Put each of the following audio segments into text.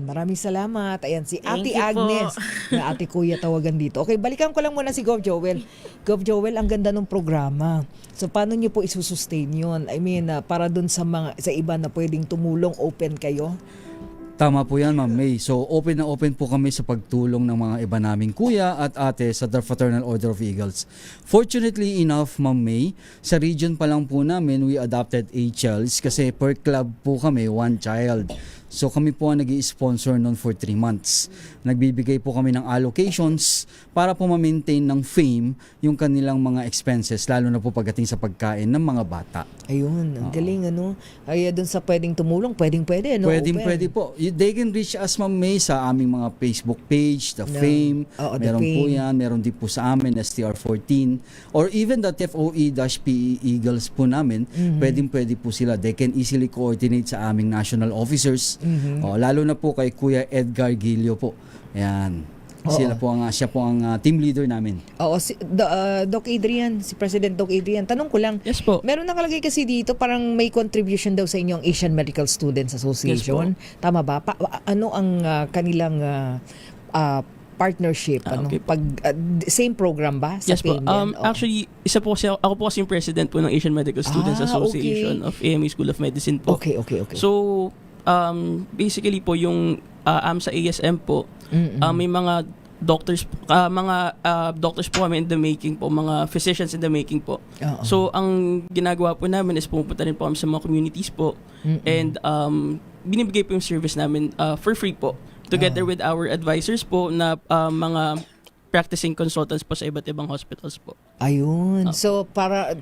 Maraming salamat. Ayan, si Thank Ate you po. Agnes. Na Ate Kuya tawagan dito. Okay, balikan ko lang muna si Gov Joel. Gov Joel, ang ganda ng programa. So, paano niyo po isusustain yun? I mean, para dun sa iba na pwedeng tumulong, open kayo? Tama po yan, Ma'am May. So, open na open po kami sa pagtulong ng mga iba naming kuya at ate sa The Fraternal Order of Eagles. Fortunately enough, Ma'am May, sa region pa lang po namin, we adopted 8 childs kasi per club po kami, 1 child. So, kami po ang nag-i-sponsor noon for 3 months. Nagbibigay po kami ng allocations para po ma-maintain ng fame yung kanilang mga expenses, lalo na po pagdating sa pagkain ng mga bata. Ayun, ang galing ano. Ay, dun sa pwedeng tumulong, pwede, no? Pwede po. They can reach us, Ma'am May, sa aming mga Facebook page, The Fame. Oo, The Meron po Fame. yan. Meron din po sa amin, STR14. Or even the FOE-PE Eagles po namin, pwede po sila. They can easily coordinate sa aming national officers. Lalo na po kay Kuya Edgar Gilio po. Ayan. Siya po ang team leader namin. Oo, Doc Adrian, si President Doc Adrian. Tanong ko lang, Yes po. meron nakalagay kasi dito parang may contribution daw sa inyong Asian Medical Students Association. Tama ba? Ano ang kanilang partnership? Okay. Same program ba? Sa Yes po. FAME din? Oo. Actually, ako po kasi yung president po ng Asian Medical Students Association of AMA School of Medicine po. Okay. So, basically po yung AMSA ASM po, may mga doctors po kami in the making po, mga physicians in the making po. Oo. So, ang ginagawa po namin is pumupunta rin po kami sa mga communities po and binibigay po yung service namin for free po together with our advisors po na mga practicing consultants po sa iba't ibang hospitals po. Ayun. So, para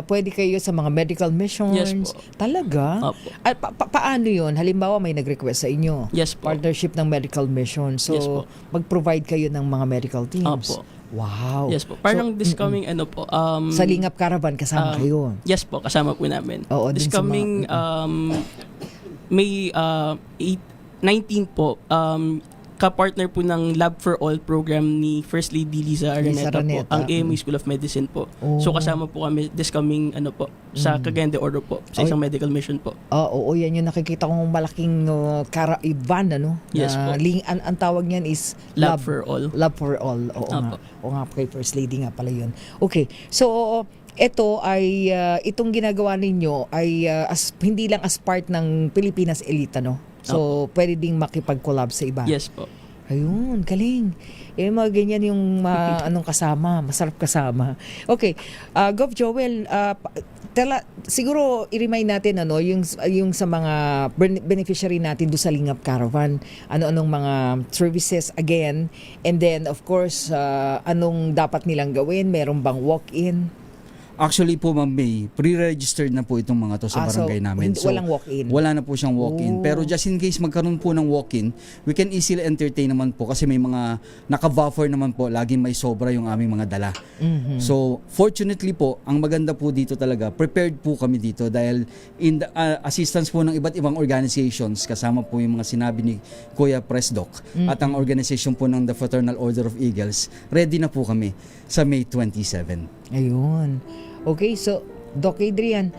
pwede kayo sa mga medical missions. Yes po. Talaga? Opo. At paano yun? Halimbawa, may nag-request sa inyo. Yes po. Partnership ng medical mission. So, Yes po. mag-provide kayo ng mga medical teams. Opo. Wow. Yes po. Parang this coming Sa Lingap Caravan, kasama kayo. Yes po, kasama po namin. Oo, This dun sa coming May 19 po, ka-partner po ng Lab for All program ni First Lady Liza Araneta po, Araneta. ang AMA School of Medicine po. Oh. So kasama po kami this coming sa Cagayan de Oro po, sa isang medical mission po. Oo, yan yung nakikita kong malaking van, ano? Yes po. Ang tawag niyan is Lab for All. Lab for All. Oo nga. Opo. Oo nga, kay First Lady nga pala yun. Okay. So, ito ay, itong ginagawa ninyo ay hindi lang as part ng Pilipinas Elite, no? So, pwede ding makipag-collab sa iba. Yes po. Ayun, galing. Mga ganyan yung anong kasama, masarap kasama. Okay, Gov Joel, siguro i-remind natin yung sa mga beneficiary natin do sa Lingap Caravan, ano-anong mga services again, and then of course, anong dapat nilang gawin, meron bang walk-in? Actually po, Ma'am May, pre-registered na po itong mga to sa barangay namin. So, walang walk-in? Wala na po siyang walk-in. Oh. Pero just in case magkaroon po ng walk-in, we can easily entertain naman po kasi may mga naka-buffer naman po. Laging may sobra yung aming mga dala. So, fortunately po, ang maganda po dito talaga, prepared po kami dito dahil in the assistance po ng iba't ibang organizations, kasama po yung mga sinabi ni Kuya Presdoc at ang organization po ng The Fraternal Order of Eagles, ready na po kami sa May 27. Ayun. Okay, so Doc Adrian,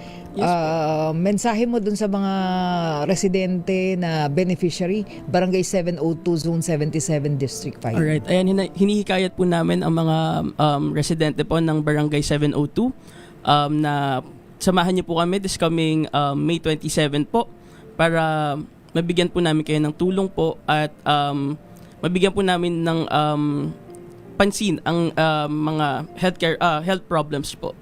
mensahe mo dun sa mga residente na beneficiary, Barangay 702, Zone 77, District 5. Alright, ayan, hinihikayat po namin ang mga residente po ng Barangay 702 na samahan niyo po kami this coming May 27 po para mabigyan po namin kayo ng tulong po at mabigyan po namin ng pansin ang mga health problems po.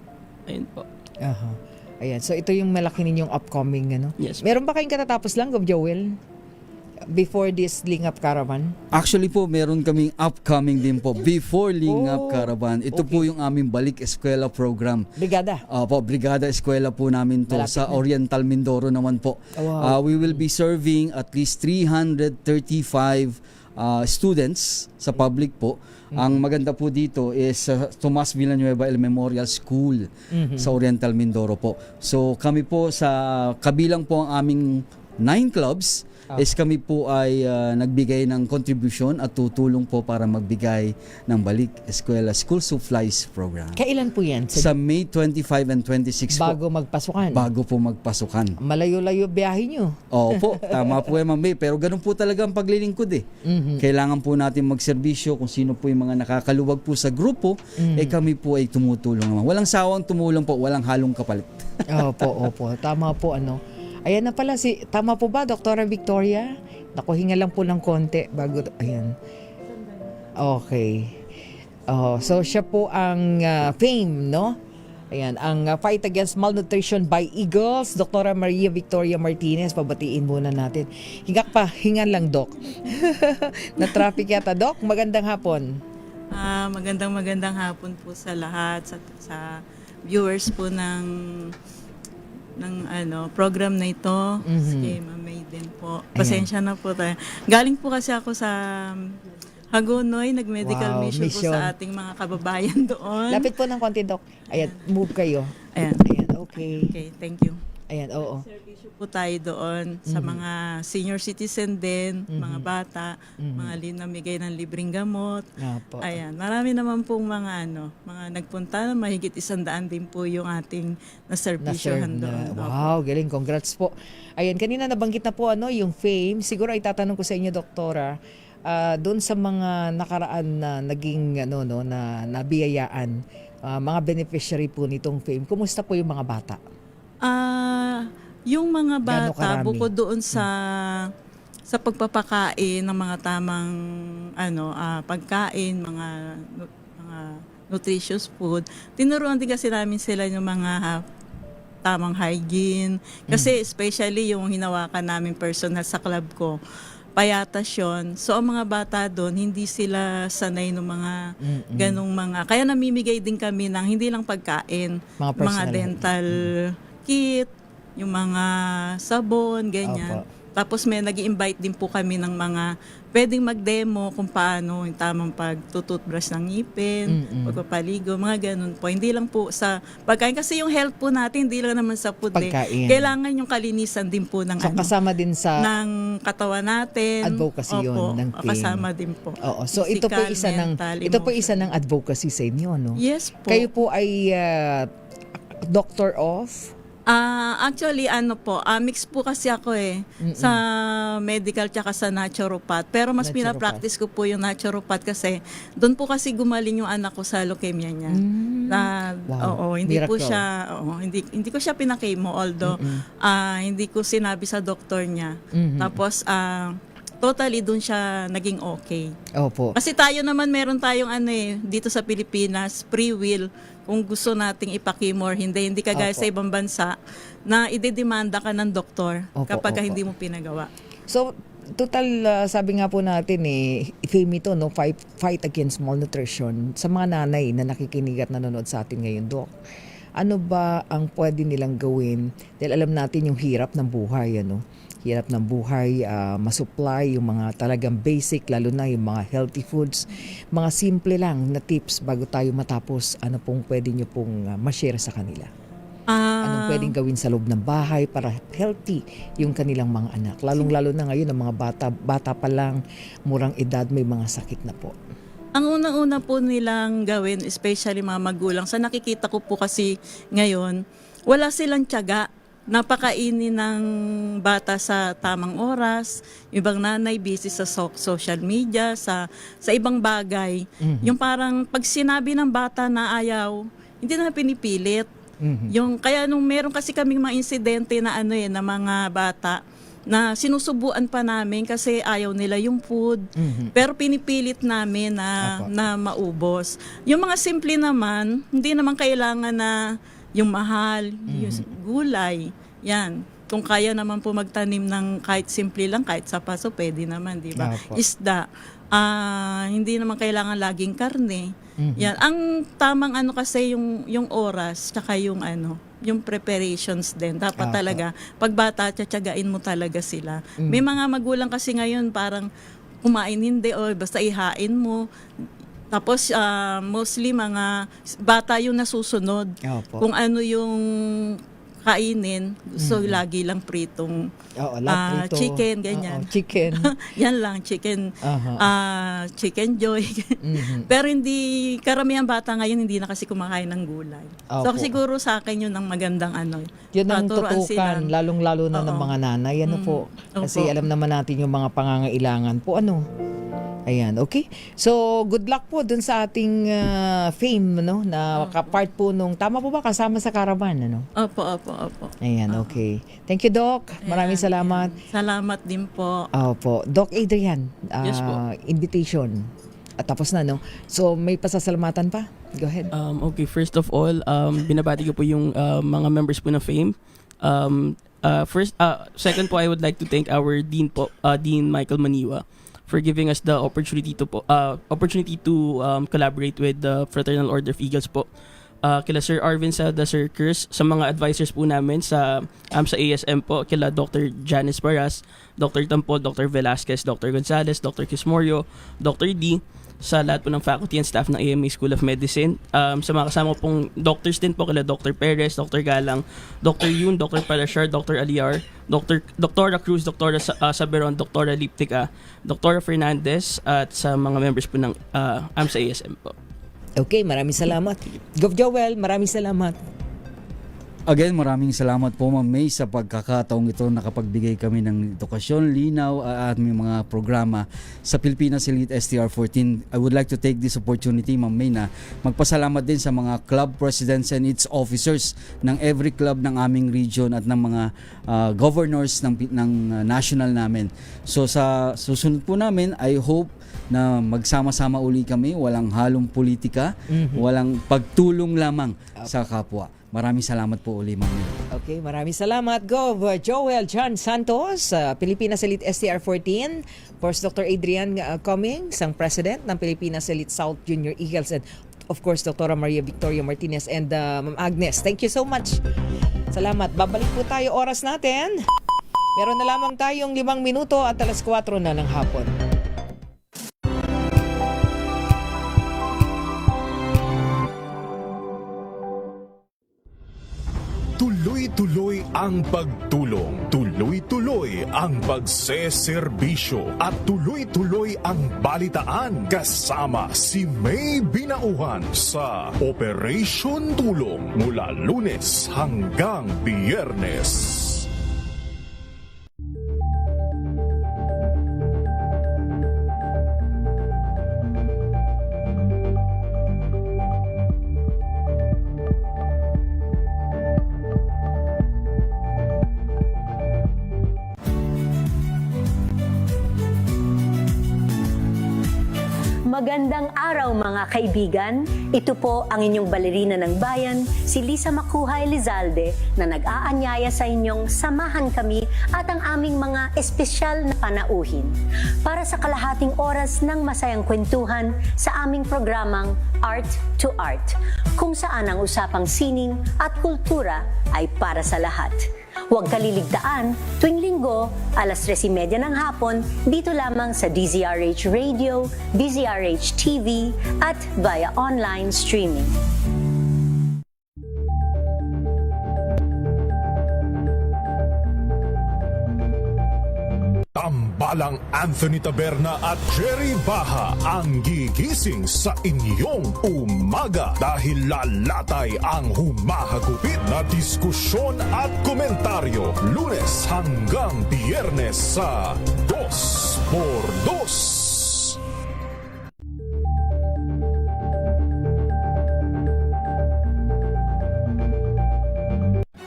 Ayun po. Aha. Ayan, so ito yung malaki ninyong upcoming, ano? Yes. Meron ba kayong katatapos lang, Gov Joel? Before this Lingap Caravan? Actually po, meron kaming upcoming din po before Lingap Oh, Caravan. Ito po yung aming Balik Eskwela program. Brigada? Brigada Eskwela po namin to Malapit sa na. Oriental Mindoro naman po. Wow. We will be serving at least 335 students sa public po. Ang maganda po dito is Tomas Villanueva El Memorial School sa Oriental Mindoro po. So kami po sa kabilang po ang aming 9 clubs is kami po ay nagbigay ng contribution at tutulong po para magbigay ng Balik Eskwela School Supplies Program. Kailan po yan? Sa May 25 and 26 bago po. magpasukan? Bago po magpasukan. Malayo-layo biyahe nyo. Opo, tama po Ma'am May. Pero ganun po talaga ang paglilingkod eh. Kailangan po natin magserbisyo kung sino po yung mga nakakaluwag po sa grupo, kami po ay tumutulong naman. Walang sawang tumulong po, walang halong kapalit. Opo. Tama po Ayan na pala tama po ba, Dr. Victoria? Naku, hinga lang po ng konti bago, ayan. Okay. So siya po ang FAME, no? Ayan, ang Fight Against Malnutrition by Eagles, Dr. Maria Victoria Martinez, pabatiin muna natin. Hinga lang, Doc. Na-traffic yata, Doc. Magandang hapon. Magandang hapon po sa lahat, sa viewers po ng program na ito. Kay Ma'am May din po. Pasensya na po tayo. Galing po kasi ako sa Hagonoy, nag-medical mission po sa ating mga kababayan doon. Lapit po ng konti, Doc. Ayan, move kayo. Ayan, okay. Okay, thank you. Ayan, oo. Servisyo po tayo doon sa mga senior citizen din, mga bata, mga namigay ng libreng gamot. Opo. Ayan, marami naman pong mga mga nagpunta, mahigit 100 din po yung ating naservisyohan doon. Wow, galing. Congrats po. Ayan, kanina nabanggit na po yung FAME. Siguro ay tatanong ko sa inyo, Doktora, doon sa mga nakaraan na naging na nabiyayaan, mga beneficiary po nitong FAME. Kumusta po yung mga bata? Yung mga Gaano bata karami? bukod doon sa pagpapakain ng mga tamang pagkain, mga nutritious food, tinuruan din kasi namin sila yung mga tamang hygiene. Kasi especially yung hinawakan namin personal sa club ko, payatas yun. So ang mga bata doon, hindi sila sanay ng mga ganong mga, kaya namimigay din kami ng hindi lang pagkain, Mga mga personal. dental kit, yung mga sabon, ganyan. Opo. Tapos may nag-i-invite din po kami ng mga pwedeng mag-demo kung paano yung tamang pagtututbrush ng ngipin, pagpapaligo, mga ganun po. Hindi lang po sa pagkain. Kasi yung health po natin, hindi lang naman sa food. Pagkain. Kailangan yung kalinisan din po ng, So, kasama din sa ng katawan natin. advocacy yun Opo, ng FAME. kasama din po. Oo. So ito po Physical, isa mental, ito po isa emotional. ng advocacy sa inyo, no? Yes po. Kayo po ay doctor of Actually, mix po kasi ako sa medical tsaka sa naturopath. Pero mas Naturopath. pinapractice ko po yung naturopath kasi doon po kasi gumaling yung anak ko sa leukemia niya. Wow. Hindi po Miracle. siya, hindi ko siya pinakemo, although hindi ko sinabi sa doktor niya. Tapos, totally doon siya naging okay. Opo. Kasi tayo naman meron tayong dito sa Pilipinas, free will, kung gusto nating ipakimo or hindi kagaya Opo. sa ibang bansa na idedemanda ka ng doktor Opo, kapag opo. hindi mo pinagawa. So total sabi nga po natin FAME ito, no, fight against malnutrition sa mga nanay na nakikinig at nanonood sa atin ngayon, Doc. Ano ba ang pwede nilang gawin? Dahil alam natin yung hirap ng buhay, hirap ng buhay, masupply yung mga talagang basic, lalo na yung mga healthy foods. Mga simple lang na tips bago tayo matapos, ano pong pwede nyo pong ma-share sa kanila? Anong pwedeng gawin sa loob ng bahay para healthy yung kanilang mga anak? Lalong-lalo na ngayon, ang mga bata pa lang, murang edad, may mga sakit na po. Ang unang-una po nilang gawin, especially mga magulang, sa nakikita ko po kasi ngayon, wala silang tiyaga. Napakainin ng bata sa tamang oras, ibang nanay busy sa social media, sa ibang bagay. Yung parang pag sinabi ng bata na ayaw, hindi na pinipilit. Yung kaya nung meron kasi kaming mga insidente na na mga bata na sinusubuan pa namin kasi ayaw nila yung food, pero pinipilit namin na maubos. Yung mga simple naman, hindi naman kailangan na yung mahal, yung gulay, yan. Kung kaya naman po magtanim ng kahit simple lang, kahit sapaso, pwede naman, di ba? Opo. Isda, hindi naman kailangan laging karne. Yan. Ang tamang kasi yung oras, tsaka yung yung preparations din. Dapat Opo. talaga, pag bata, tsatsagain mo talaga sila. May mga magulang kasi ngayon parang kumain hindi o basta ihain mo. Tapos mostly mga bata yung nasusunod. Opo. Kung ano yung kainin, gusto lagi lang pritong Oo, lahat prito. chicken, ganyan. Oo, chicken. Yan lang, chicken, Aha. chicken joy. Mhm. Pero hindi, karamihan bata ngayon hindi na kasi kumakain ng gulay. Opo. So siguro sa akin yun ang magandang Yun ang tuturuan tutukan, sila. lalong-lalo na ng Oo. mga nanay. Ano po? Kasi Opo. alam naman natin yung mga pangangailangan po. Ano? Ayan, okay. So, good luck po dun sa ating fame, no? Na part po nung, tama po ba, kasama sa caravan, ano? Opo. Ayan, okay. Thank you, Doc. Maraming Ayan, salamat. Salamat din po. Opo. Doc Adrian, Yes po. invitation. At tapos na, no? So, may pasasalamatan pa? Go ahead. Okay, first of all, binabati ko po yung mga members po ng FAME. Second po, I would like to thank our Dean po, Dean Michael Maniwa, for giving us the opportunity to collaborate with the Fraternal Order of Eagles po. Kila Sir Arvin Salda, Sir Kers, sa mga advisors po namin sa ASM po, kila Dr. Janice Baras, Dr. Tampol, Dr. Velasquez, Dr. Gonzalez, Dr. Kismorio, Dr. D, sa lahat po ng faculty and staff ng AMA School of Medicine. Sa mga kasama pong doctors din po, kila Dr. Perez, Dr. Galang, Dr. Yun, Dr. Palashar, Dr. Aliar, Dr. Cruz, Dr. Saberon, Dr. Liptica, Dr. Fernandez, at sa mga members po ng ASM po. Okay, maraming salamat. Gov Joel, maraming salamat. Again, maraming salamat po Ma'am May sa pagkakataong ito nakapagbigay kami ng edukasyon, linaw at may mga programa sa Pilipinas Elite STR-14. I would like to take this opportunity Ma'am May na magpasalamat din sa mga club presidents and its officers ng every club ng aming region at ng mga governors ng national namin. So sa susunod po namin, I hope na magsama-sama uli kami, walang halong politika, walang pagtulong lamang sa kapwa. Maraming salamat po uli, Ma'am. Okay, maraming salamat. Gov Joel John Santos, Pilipinas Elite STR-14. First, Dr. Adrian Cummings, ang President ng Pilipinas Elite South Junior Eagles. And of course, Dr. Maria Victoria Martinez and Ma'am Agnes. Thank you so much. Salamat. Babalik po tayo oras natin. Meron na lamang tayong 5 minuto at 4:00 na ng hapon. Tuloy-tuloy ang pagtulong, tuloy-tuloy ang pagseserbisyo at tuloy-tuloy ang balitaan kasama si May Binauhan sa Operation Tulong mula Lunes hanggang Biyernes. Magandang araw mga kaibigan. Ito po ang inyong balerina ng bayan, si Lisa Makuhay Lizalde, na nag-aanyaya sa inyong samahan kami at ang aming mga espesyal na panauhin para sa kalahating oras ng masayang kwentuhan sa aming programang Art to Art, kung saan ang usapang sining at kultura ay para sa lahat. Huwag kaliligtaan, tuwing linggo, 3:30 ng hapon, dito lamang sa DZRH Radio, DZRH TV, at via online streaming. Tambalang Anthony Taberna at Jerry Baha ang gigising sa inyong umaga dahil lalatay ang humahagupit na diskusyon at komentaryo Lunes hanggang Biyernes sa 2x2.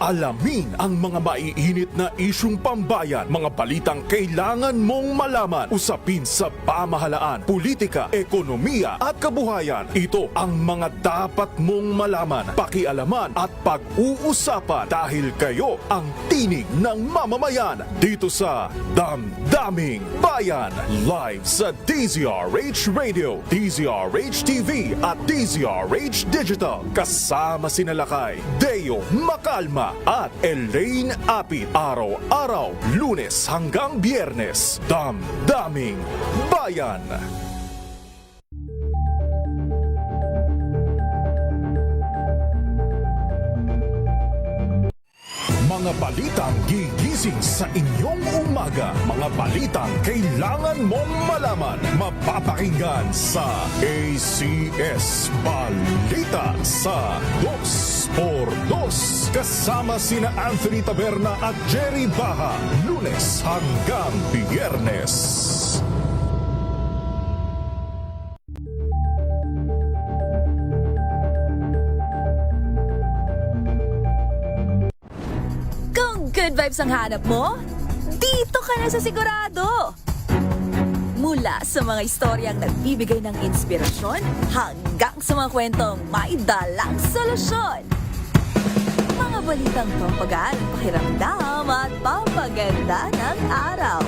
Alamin ang mga maiinit na isyung pambayan, mga balitang kailangan mong malaman, usapin sa pamahalaan, politika, ekonomiya at kabuhayan. Ito ang mga dapat mong malaman, pakialaman at pag-uusapan dahil kayo ang tinig ng mamamayan dito sa Damdaming Bayan. Live sa DZRH Radio, DZRH TV at DZRH Digital. Kasama sinalakay Deo Macalma at Elaine Apit. Araw-araw, Lunes hanggang Biyernes. Damdaming Bayan. Mga balitang gigising sa inyong umaga. Mga balitang kailangan mong malaman. Mapapakinggan sa ACS Balita sa 2x2. Kasama sina Anthony Taberna at Jerry Baha. Lunes hanggang Biyernes. Kung good vibes ang hanap mo, dito ka na sa Sigurado! Mula sa mga istoryang nagbibigay ng inspirasyon hanggang sa mga kwentong may dalang solusyon. Mga balitang pampagaan, pakiramdam at pampaganda ng araw.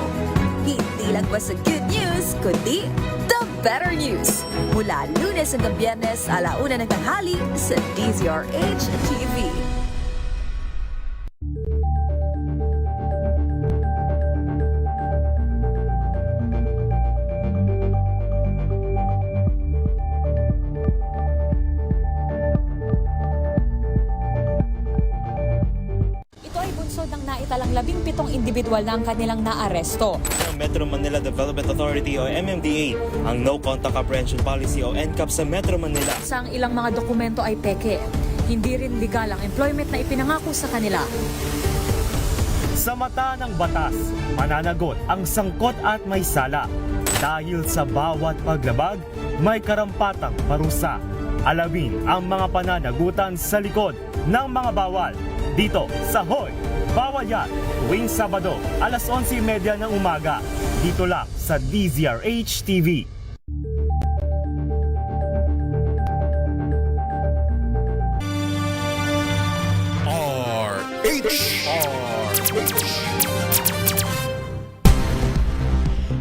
Hindi lang ba sa good news, kundi the better news. Mula Lunes hanggang Biyernes, 1:00 ng tanghali sa DZRH TV. Ito ay bunsod ng naitalang 17 individual na ang kanilang naaresto. Ng Metro Manila Development Authority o MMDA ang No Contact Apprehension Policy o NCAP sa Metro Manila. Sa ilang mga dokumento ay peke. Hindi rin legal ang employment na ipinangako sa kanila. Sa mata ng batas, mananagot ang sangkot at may sala. Dahil sa bawat paglabag, may karampatang parusa. Alamin ang mga pananagutan sa likod ng mga bawal. Dito sa Hoy! Bawal Yan! Tuwing Sabado, 11:30 ng umaga. Dito lang sa DZRH TV.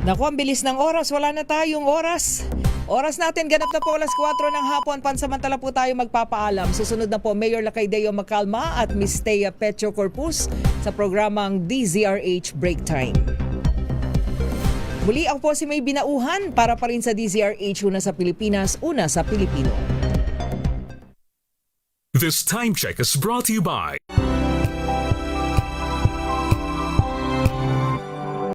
Naku, ang bilis ng oras. Wala na tayong oras. Oras natin, ganap na po 4:00 ng hapon. Pansamantala po tayo magpapaalam. Susunod na po Mayor Lacaideo Macalma at Miss Thea Petro Corpus sa programang DZRH Break Time. Muli ako po si May Binauhan para pa rin sa DZRH, una sa Pilipinas, una sa Pilipino. This time check is brought to you by